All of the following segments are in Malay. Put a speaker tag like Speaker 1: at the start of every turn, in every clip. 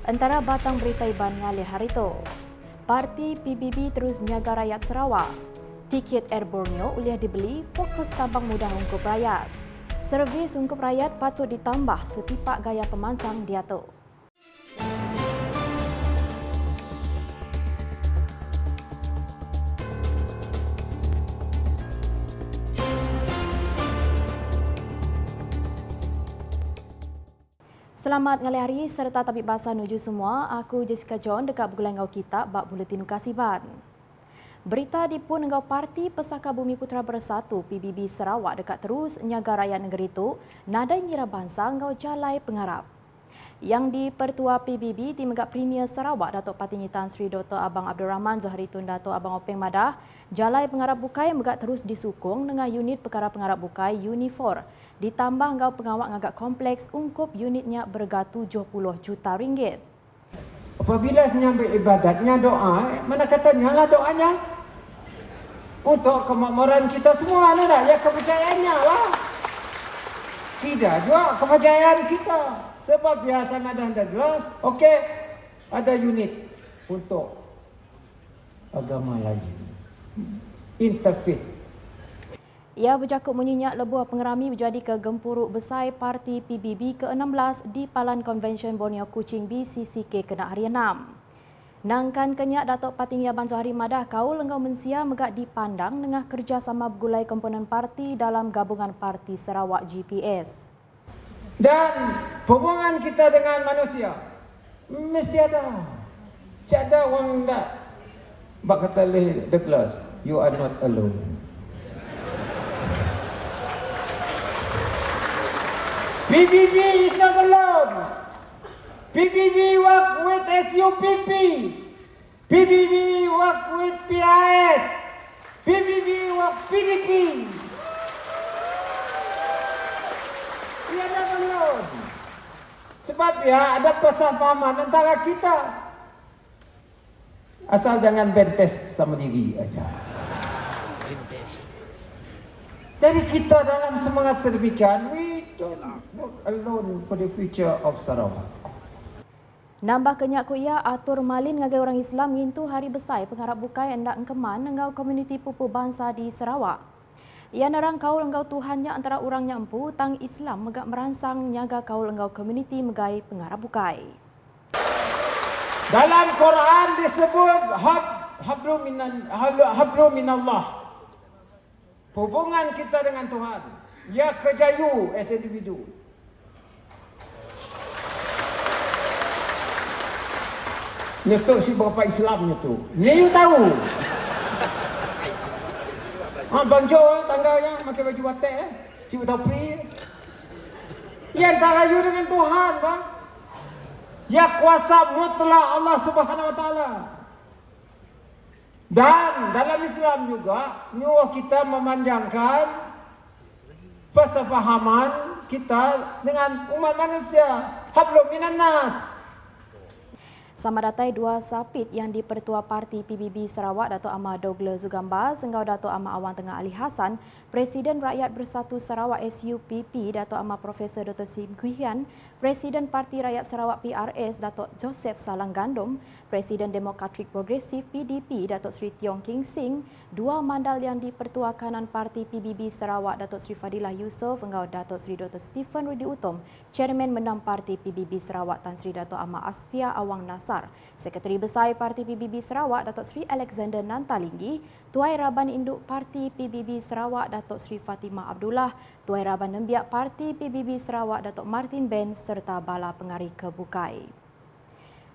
Speaker 1: Antara batang berita Iban ngalih hari itu, Parti PBB terus menjaga rakyat Sarawak. Tiket Air Borneo boleh dibeli, fokus tambang mudah ungkup rakyat. Servis ungkup rakyat patut ditambah setipak gaya pemansang diatur. Selamat ngali hari serta tabik bahasa nuju semua. Aku Jessica John dekat Bergulang Ngau Kitab bak Buletin Kasiban. Berita dipun Ngau Parti Pesaka Bumi Putra Bersatu PBB Sarawak dekat terus nyaga rakyat negeri itu nadai ngira bangsa Ngau Jalai Pengarap. Yang di Pertua PBB di Megak Premier Sarawak Datuk Patinggi Tan Sri Dr. Abang Abdul Rahman Zohari Tun Datuk Abang Openg Madah, Jalai Pengarap Bukai megak terus disukung dengan unit perkara pengarap bukai Unifor. Ditambah ngau pengawak ngagak kompleks ungkup unitnya berharga 70 juta ringgit.
Speaker 2: Apabila senyambut ibadatnya doa, mana katanya lah doanya untuk kemakmuran kita semua, ada tak? Ya kepercayaannya lah. Tidak juga kepercayaan kita. Sebab biasa ada jelas, okey, ada unit untuk agama lain. Interfaith.
Speaker 1: Ia bercakap menyenyak lebuh pengerami menjadi ke gempuruk besar Parti PBB ke-16 di Palan Konvensyen Borneo Kuching BCCK kena hari 6. Nangkan kenyak Datuk Patinggi Abang Zohari Madah kau lenggau mensia megak dipandang dengan kerjasama bergulai komponen parti dalam gabungan Parti Sarawak GPS.
Speaker 2: Dan hubungan kita dengan manusia mesti ada. Tiada orang tak bak kata leh Douglas, you are not alone. PBB is not alone. PBB work with SUPP. PBB work with PIS. PBB work PDP. Tiada alone. Sebab ya ada persamaan antara kita. Asal jangan bentes sama diri aja. Jadi kita dalam semangat sedemikian, we don't work alone for the future of Sarawak.
Speaker 1: Nambah kenyak kuya atur malin ngagai orang Islam ngintu hari besar pengharap bukai endak engkeman ngau komuniti pupu bangsa di Sarawak. Ia narang kaul engkau Tuhannya antara orangnya empu tang Islam megak merangsang nyaga kaul engkau komuniti megai pengharap bukai.
Speaker 2: Dalam Quran disebut hablu minallah. Hubungan kita dengan Tuhan. Ya kejayu as individu. Nyetuk si bapa Islam nyetuk. Ni you tahu. Bang Jo tangganya pakai baju batik si topi. Yang antara you dengan Tuhan, bang. Ya kuasa mutlak Allah Subhanahu Wa Taala. Dan dalam Islam juga nyuruh kita memanjangkan persefahaman kita dengan umat manusia. Hablum minan nas.
Speaker 1: Sama datai dua sapit yang di Pertua Parti PBB Sarawak Datuk Amah Douglas Zugamba senggau Datuk Amah Awang Tengah Ali Hassan, Presiden Rakyat Bersatu Sarawak SUPP Datuk Amah Profesor Dr. Sim Kuihian, Presiden Parti Rakyat Sarawak PRS Datuk Joseph Salang Gandum, Presiden Demokratik Progresif PDP Datuk Sri Tiong King Sing, dua mandal yang di Pertua Kanan Parti PBB Sarawak Datuk Sri Fadilah Yusof senggau Datuk Sri Dr. Stephen Rudi Utom, Chairman Mendam Parti PBB Sarawak Tan Sri Datuk Amah Asfia Awang Nasar, Sekretari Besar Parti PBB Sarawak Datuk Sri Alexander Nantalinggi, Tuai Raban Induk Parti PBB Sarawak Datuk Sri Fatimah Abdullah, Tuai Raban Nembiak Parti PBB Sarawak Datuk Martin Ben serta bala pengari kebukai.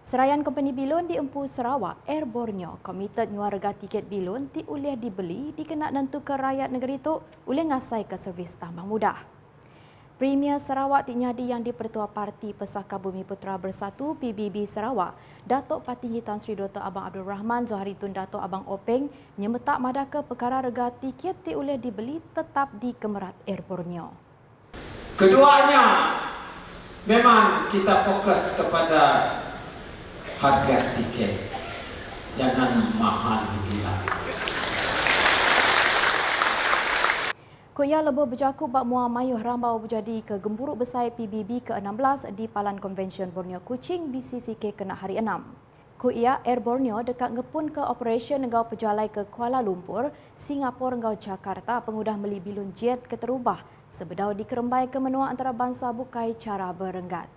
Speaker 1: Serayan Kompeni Bilun di Empu Sarawak, Air Borneo, komited nyuarga tiket bilun ti ulih dibeli dikenak nentu ke rakyat negeri itu ulih ngasai ke servis tambang mudah. Premier Sarawak Tinyadi yang di Pertua Parti Pesaka Bumi Putra Bersatu PBB Sarawak, Datuk Patinggi Tan Sri Dr. Abang Abdul Rahman Zohari Tun Datuk Abang Openg nyemetak madaka perkara rega tiket ti oleh dibeli tetap di Kemerat Air Borneo.
Speaker 2: Keduanya memang kita fokus kepada harga tiket. Jangan mahal gila.
Speaker 1: Koya lebih berjaku bak Muar Mayuh Rambau berjadi ke Gempuruk Besar PBB ke-16 di Palan Konvensyen Borneo Kuching BCCK kena hari 6. Koya Air Borneo dekat ngepun ke operasi engau pejalai ke Kuala Lumpur, Singapura engau Jakarta pengudah meli bilun jet keterubah sebedau dikerembai ke menua antarabangsa bukai cara berenggat.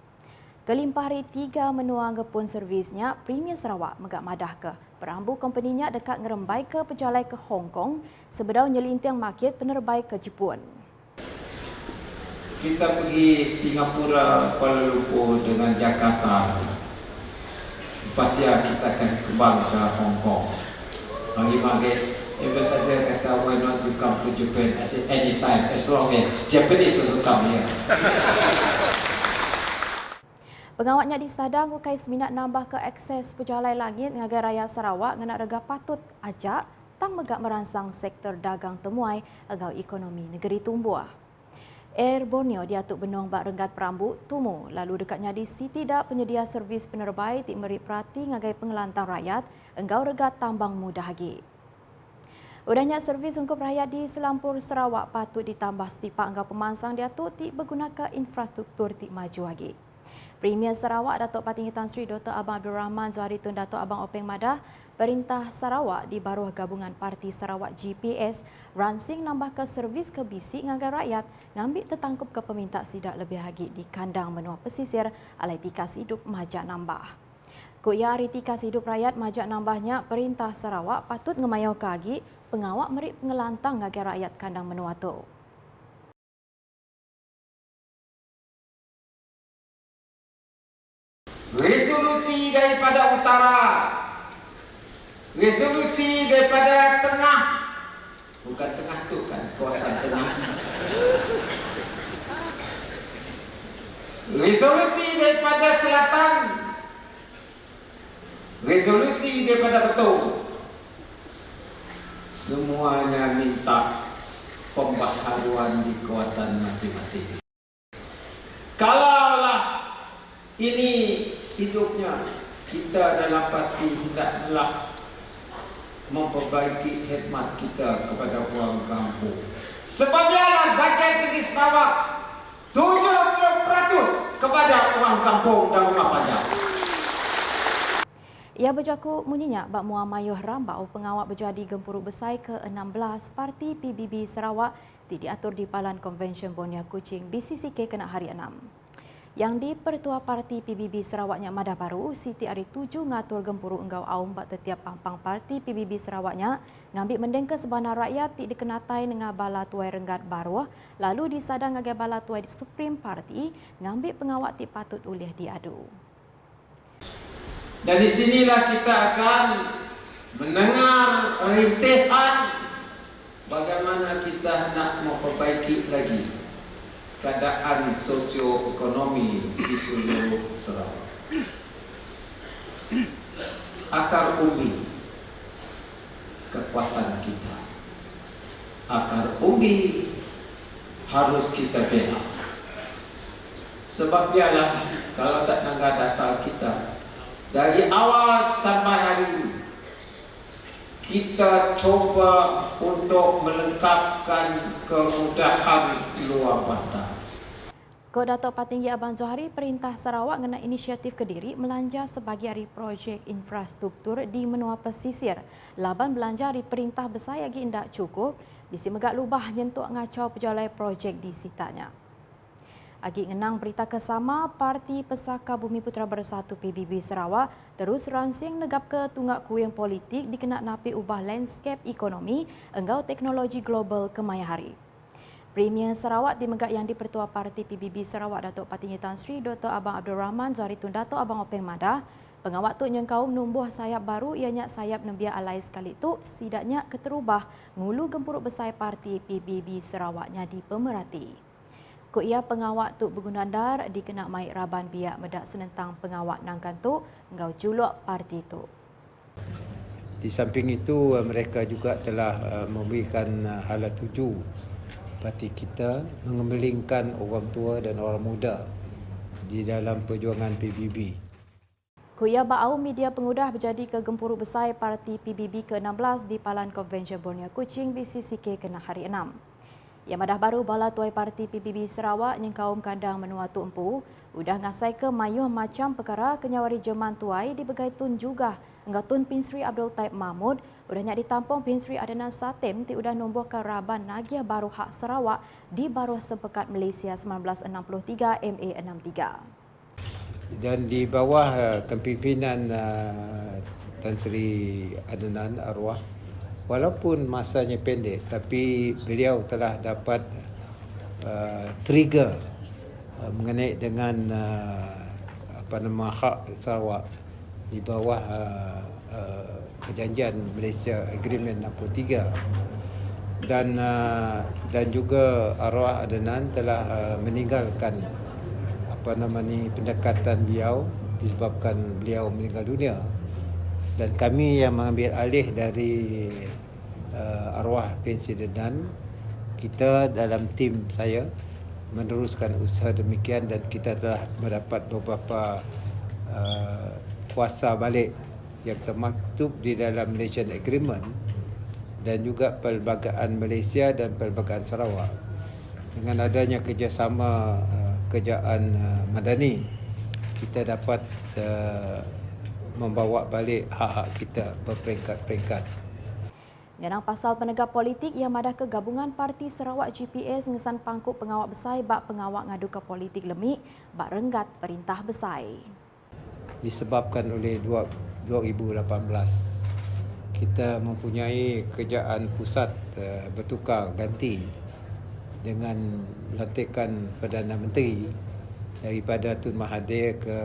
Speaker 1: Kelimpah hari 3 menua ngepun servisnya, Premier Sarawak megak madah ke perambu kompaninya dekat ngerembai ke pejalai ke Hong Kong sebedau nyelintiang market penerbai ke Jepun.
Speaker 2: Kita pergi Singapura, Kuala Lumpur dengan Jakarta. Lepas ya kita akan kembang ke Hong Kong. Bagi-bagi, ambassador kata, why not you come to Japan? I said, anytime, as long as Japanese also come here.
Speaker 1: Pengawatnya di Sadang ukai seminat nambah ke akses pejalai langit ngagai raya Sarawak ngena rega patut ajak tang megak merangsang sektor dagang temuai agau ekonomi negeri tumbuh. Air Borneo diatuk benong bak renggat perambu tumu lalu dekatnya di Siti dak penyedia servis penerbai tik meri perhati ngagai pengelantang rakyat engau rega tambang mudah lagi. Udahnya servis ungkup rakyat di Selampur Sarawak patut ditambah setipak engau pemansang diatuk tik berguna ke infrastruktur tik maju lagi. Premier Sarawak Datuk Patinggi Tan Sri Dr. Abang Abdul Rahman Zuhari Tun Datuk Abang Openg Madah Perintah Sarawak di Baruh Gabungan Parti Sarawak GPS ransing nambah ke servis ke bisik ngagai rakyat ngambil tertangkup ke peminta sidak lebih lagi di kandang menua pesisir alai tikas hidup majak nambah. Kuya hari tikas hidup rakyat majak nambahnya Perintah Sarawak patut ngemayau kagi pengawak merik pengelantang ngagai rakyat kandang menua tu.
Speaker 2: Resolusi daripada utara, resolusi daripada tengah, bukan tengah tu kan, kawasan tengah. Resolusi daripada selatan, resolusi daripada betul. Semuanya minta pembaharuan di kawasan masing-masing. Kalaulah ini hidupnya, kita dalam parti hendaklah memperbaiki khidmat kita kepada orang kampung. Sebab ialah bagian negeri Sarawak 70% kepada orang kampung dan rumah pajak.
Speaker 1: Ia berjaku munyinya bak Muar Mayuh Rambau pengawak berjadi Gempuruk Besar ke-16 Parti PBB Sarawak diatur di Palan Konvensyen Borneo Kuching BCCK kena hari 6. Yang di Pertua Parti PBB Sarawaknya Madah Baru, Siti Ari 7 ngatur Gempuruk Enggau Aum bak setiap pampang Parti PBB Sarawaknya ngambil mendengke sebanar rakyat tik dikenatai dengan bala tuai renggat baru lalu disadang ngagai bala tuai Supreme Party ngambil pengawak tik patut ulih diadu.
Speaker 2: Dan di sinilah kita akan mendengar rintihan bagaimana kita nak memperbaiki lagi keadaan sosioekonomi di seluruh Sarawak. Akar umbi kekuatan kita. Akar umbi harus kita bela. Sebab ialah kalau tak nangga dasar kita dari awal sampai hari ini kita coba untuk melengkapkan kemudahan luar bandar.
Speaker 1: Ko Datuk Patinggi Abang Zuhari Perintah Sarawak ngena inisiatif Kediri melanja sebagai hari projek infrastruktur di menua pesisir. Laban belanja hari Perintah Besar lagi indak cukup, bisi megak lubah nyentuk ngacau pejalai projek di sitanya. Agi ngenang berita kesama, Parti Pesaka Bumi Putera Bersatu PBB Sarawak terus ransing negap ke tunggak kuing politik dikenak napi ubah landscape ekonomi enggau teknologi global kemaya hari. Premier Sarawak di megak yang dipertua Parti PBB Sarawak Datuk Patinggi Tan Sri Dr. Abang Abdul Rahman Zuhari Tun Datuk Abang Openg Madah, pengawak tu nyengkau numbuh sayap baru ianya sayap nembia alai sekali tu sidaknya keterubah ngulu Gempuruk Besar Parti PBB Sarawaknya di Pemerhati. Ko ia pengawak tu bergundandar dikenak mai raban biak medak senentang pengawak nangkan tu engau juluk parti tu.
Speaker 3: Di samping itu mereka juga telah memberikan hala tuju parti kita mengemblingkan orang tua dan orang muda di dalam perjuangan PBB.
Speaker 1: Kuya Ba'au media pengudah berjadi ke Gempuruk Besar Parti PBB ke-16 di Palan Konvensyen Borneo Kuching BCCK kena hari 6. Yang madah baru bala tuai parti PBB Sarawak yang kaum kandang menua tu empu udah ngasai ke mayuh macam perkara kenyawari Jerman tuai di begai tun juga. Enggak Tun Pin Sri Abdul Taib Mahmud udah nyak ditampung Pin Sri Adnan Satem ti udah nombor ke Raban Nagiah Baru Hak Sarawak di Baruh Sepekat Malaysia 1963 MA63.
Speaker 3: Dan di bawah kepimpinan Tan Sri Adnan arwah, walaupun masanya pendek, tapi beliau telah dapat trigger mengenai dengan hak Sarawak di bawah perjanjian Malaysia Agreement 63, dan juga arwah Adnan telah meninggalkan pendekatan beliau disebabkan beliau meninggal dunia, dan kami yang mengambil alih dari arwah Pensi Adnan. Kita dalam tim saya meneruskan usaha demikian, dan kita telah mendapat beberapa kuasa balik yang termaktub di dalam Malaysian Agreement dan juga Perlembagaan Malaysia dan Perlembagaan Sarawak. Dengan adanya kerjasama kerajaan madani, kita dapat membawa balik hak-hak kita berperingkat-peringkat.
Speaker 1: Nganang pasal penegak politik yang madah ke gabungan Parti Sarawak GPS ngesan pangkuk pengawak besar bak pengawak ngadu ke politik lemik bak renggat perintah besar.
Speaker 3: Disebabkan oleh 2018 kita mempunyai kerajaan pusat bertukar ganti dengan melantikkan Perdana Menteri daripada Tun Mahathir ke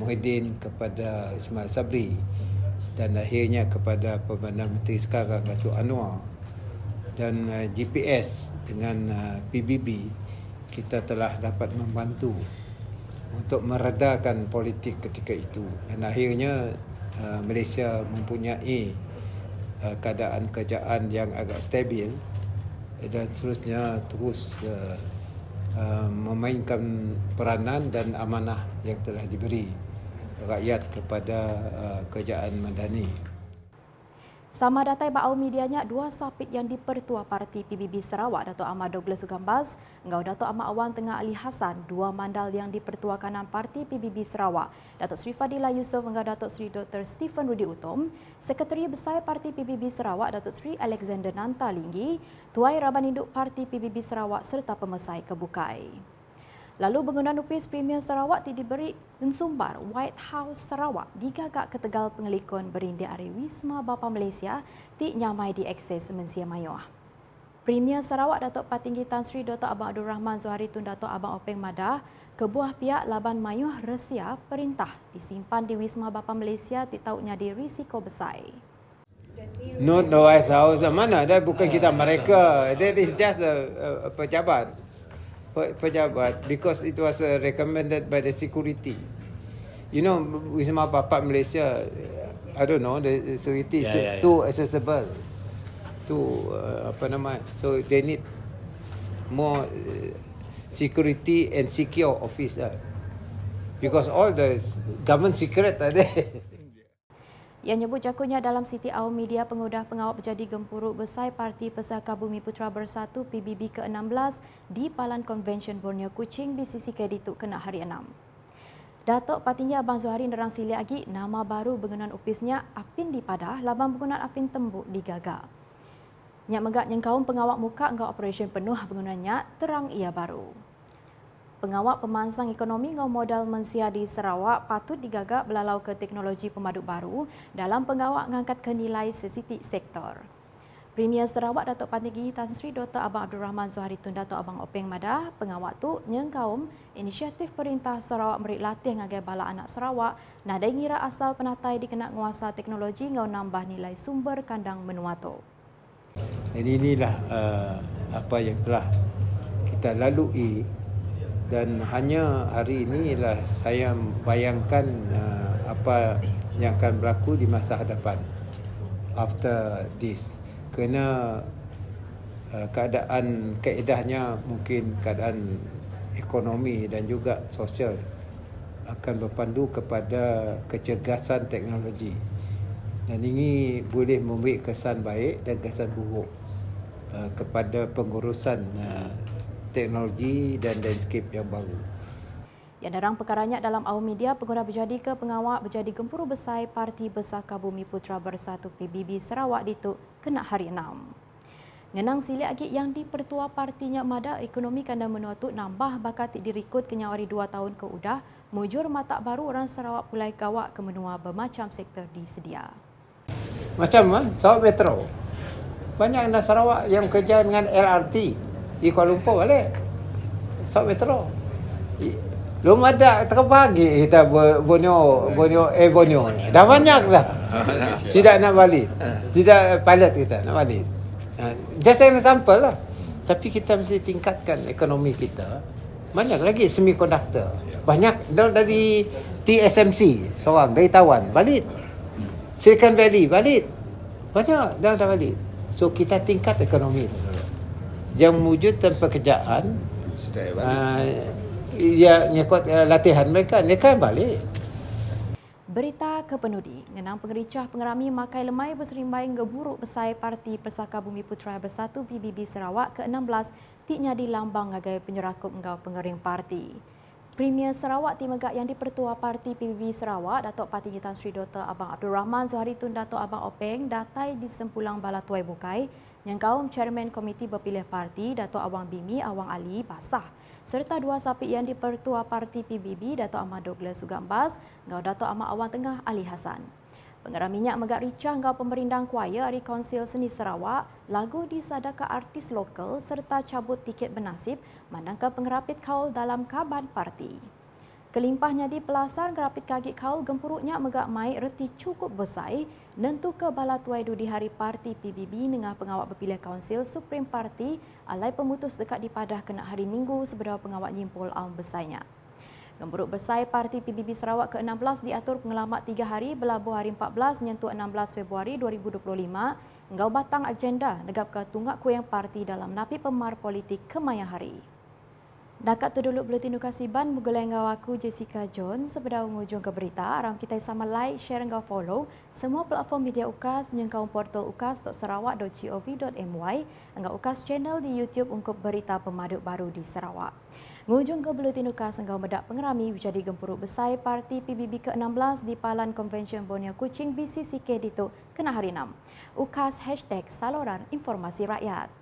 Speaker 3: Muhyiddin kepada Ismail Sabri, dan akhirnya kepada Perdana Menteri sekarang Datuk Anwar. Dan GPS dengan PBB kita telah dapat membantu untuk meredakan politik ketika itu, dan akhirnya Malaysia mempunyai keadaan kerajaan yang agak stabil, dan seterusnya terus memainkan peranan dan amanah yang telah diberi rakyat kepada kerajaan madani.
Speaker 1: Sama datai bau medianya dua sapit yang dipertua parti PBB Sarawak Datuk Ahmad Douglas Sugambas, engau Datuk Ahmad Awan Tengah Ali Hassan, dua mandal yang dipertua kanan parti PBB Sarawak Datuk Sri Fadila Yusof engau Datuk Sri Dr. Stephen Rudi Utom, Sekretari Besar Parti PBB Sarawak Datuk Sri Alexander Nanta Linggi, Tuai Raban Induk Parti PBB Sarawak serta pemesai kebukai. Lalu bangunan upis Premier Sarawak diberi mensumbar White House Sarawak digagak ke Tegal Pengelikon berindi ari Wisma Bapa Malaysia ti nyamai diakses mensia mayuah. Premier Sarawak Datuk Patinggi Tan Sri Dr. Abang Abdul Rahman Zuhari Tun Datuk Abang Openg Madah kebuah pihak laban mayuah resia perintah disimpan di Wisma Bapa Malaysia ti tauknya di risiko besar.
Speaker 3: Not the White House mana dah, bukan kita mereka. That is just a pejabat, because it was recommended by the security. You know, Wisma Bapa Malaysia, I don't know, the security is too accessible to so they need more security and secure office because all the government secret are there.
Speaker 1: Yang nyebut jakunya dalam Siti Awam Media pengudah pengawal berjadi gempuruk besar Parti Pesaka Bumi Putra Bersatu PBB ke-16 di Palan Convention Borneo Kuching BCCK dituk kena hari 6. Datuk Patinggi Abang Zuhari nerang sili lagi nama baru bangunan upisnya Apin di Padah, labang bangunan Apin Tembuk di Gaga. Nyak megak nyengkaum pengawak muka engkau operasi penuh bangunannya terang ia baru. Pengawak pemansang ekonomi ngau modal mensia di Sarawak patut digagak belalau ke teknologi pemaduk baru dalam pengawak ngangkat ke nilai sesitik sektor. Premier Sarawak Datuk Patinggi Tan Sri Dr. Abang Abdul Rahman Zuhari Tun Datuk Abang Openg Madah, pengawak tu nyengkaum inisiatif perintah Sarawak merik latih ngagai bala anak Sarawak nadai ngira asal penatai dikena nguasa teknologi ngau nambah nilai sumber kandang menua tu.
Speaker 3: Jadi inilah apa yang telah kita lalui, dan hanya hari inilah saya bayangkan apa yang akan berlaku di masa hadapan after this. Kerana keadaan kaedahnya mungkin keadaan ekonomi dan juga sosial akan berpandu kepada kecergasan teknologi, dan ini boleh memberi kesan baik dan kesan buruk. kepada pengurusan teknologi dan landscape yang baru.
Speaker 1: Yang derang perkaranya dalam awam media, pengguna berjadi ke pengawak berjadi gempuru besar Parti Bersaka Bumi Putra Bersatu PBB Sarawak dituk kena hari 6. Ngenang silik lagi yang dipertua partinya mada ekonomi kanda menua tu nambah bakat dirikut kenyawari 2 tahun ke udah mujur matak baru orang Sarawak pulai kawak ke menua bermacam sektor disedia.
Speaker 3: Macam Sarawak Metro. Banyak anak Sarawak yang kerja dengan LRT di Kuala Lumpur balik. Sarawak Metro. Belum ada terbagi kita Borneo ni. Dah banyak dah. Tidak nak balik. Tidak pilot kita nak balik. Just an example lah. Tapi kita mesti tingkatkan ekonomi kita. Banyak lagi semiconductor. Banyak dari TSMC seorang dari Taiwan balik. Silicon Valley balik. Banyak dah balik. So kita tingkat ekonomi. Yang wujud tanpa pekerjaan ya nyekot latihan mereka balik.
Speaker 1: Berita ke penudi, ngenang pengericah pengerami makai lemai berserimbai ngeburuk besai Parti Persaka Bumi Putra Bersatu PBB Sarawak ke-16 tiknya di lambang ngagai penyerakup engkau pengering parti. Premier Sarawak Timegak yang dipertua Parti PBB Sarawak, Datuk Parti Tan Sri Dr. Abang Abdul Rahman Zuhari Tun Datuk Abang Openg datai di Sempulang Balatuai Bukai yang kaum Chairman Komiti Berpilih Parti Datuk Abang Bimi Awang Ali Basah serta 2 sapi yang dipertua Parti PBB Datuk Ahmad Douglas Sugambas ngau Datuk Ahmad Awang Tengah Ali Hasan. Pengarah minyak megak ricah ngau pemerindang kuaya Ari Konsil Seni Sarawak lagu disadaka artis lokal serta cabut tiket bernasib mandangka pengerapit kaul dalam kaban parti. Kelimpahnya di pelasan gerapit kagik kaul gempuruknya megak mai reti cukup besar nentu ke Balatuai di hari parti PBB dengan pengawak berpilih Kaunsil Supreme Parti alai pemutus dekat di Padah kena hari Minggu sebedau pengawak nyimpul aum besarnya. Gemburuk besar Parti PBB Sarawak ke-16 diatur pengelamat 3 hari berlabuh hari 14 menyentuh 16 Februari 2025 engkau batang agenda negap ke tunggak kuyang parti dalam napi pemar politik kemaya hari. Dakat tu dulu buletin Ukasiban mugulai ngau aku Jessica John sebedau ngujung ke berita aram kita sama like, share ngau follow semua platform media Ukas nyengkau portal ukas.sarawak.gov.my ngau Ukas channel di YouTube untuk berita pemaduk baru di Sarawak. Ngujung ke buletin Ukas ngau medak pengerami jadi gempuruk besar Parti PBB ke-16 di Palan Convention Borneo Kuching BCCK dituk kena hari 6. Ukas #Saluran Informasi Rakyat.